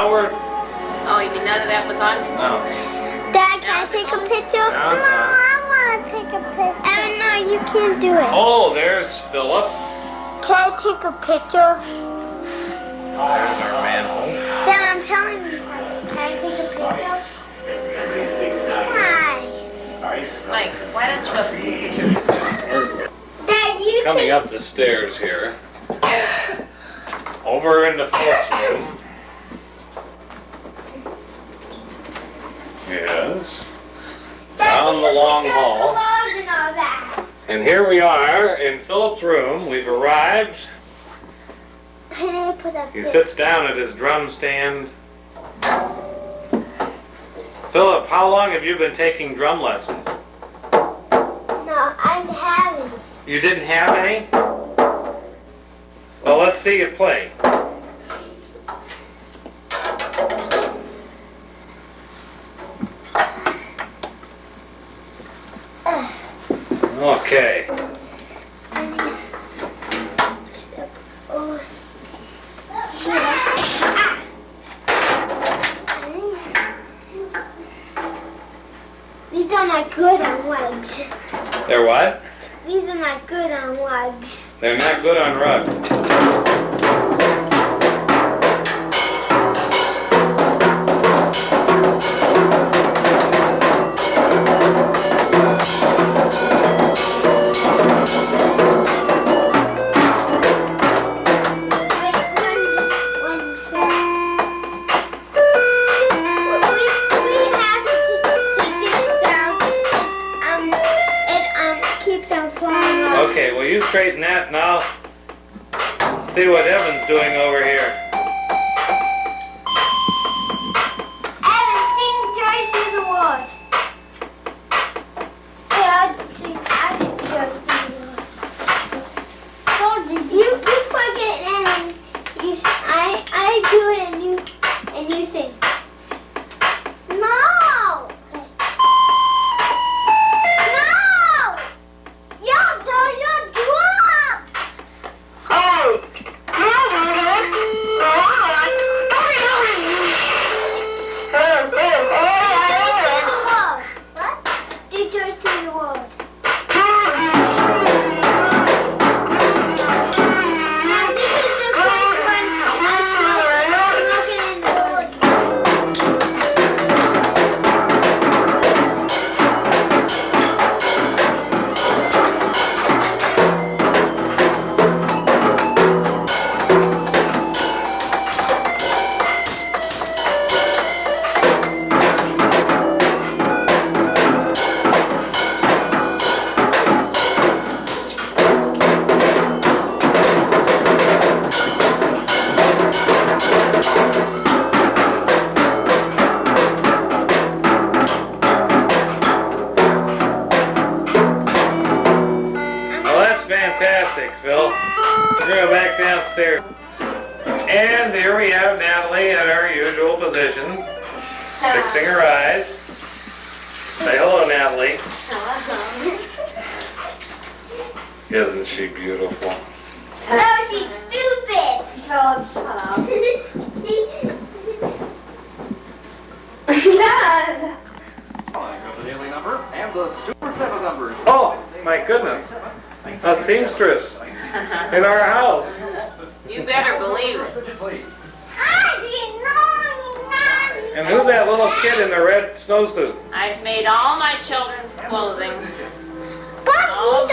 now we're... Oh, you mean none of that was on? No. Dad, can I take a picture? Now it's on. I want to take a picture. No, you can't do it. Oh, there's Philip. Can I take a picture? There's our manhole. Dad, I'm telling you something. Can I take a picture? Hi. Mike, why don't you up the picture? Dad, you Coming can... up the stairs here. Over in the fourth room. Yes. Down the long hall. And all that. And here we are in Philip's room. We've arrived. He sits down at his drum stand. Philip, how long have you been taking drum lessons? No, I'm having. You didn't have any? Well, let's see you play. Okay. These are not good on legs. They're what? These are not good on legs. They're not good on rugs. Okay, well you straighten that and I'll see what Evan's doing over here. Evan, sing Joy Through the World. Yeah, I did Joy Through the World. So did you forget and you I do it and you sing. No! Fantastic, Phil. We're going to go back downstairs. And here we have Natalie in her usual position, fixing her eyes. Say hello, Natalie. Hello. Isn't she beautiful? No, she's stupid. Philip, shut up. The daily number and the super seven numbers. Oh, my goodness. A seamstress in our house. You better believe it. And who's that little kid in the red snowsuit? I've made all my children's clothing. But he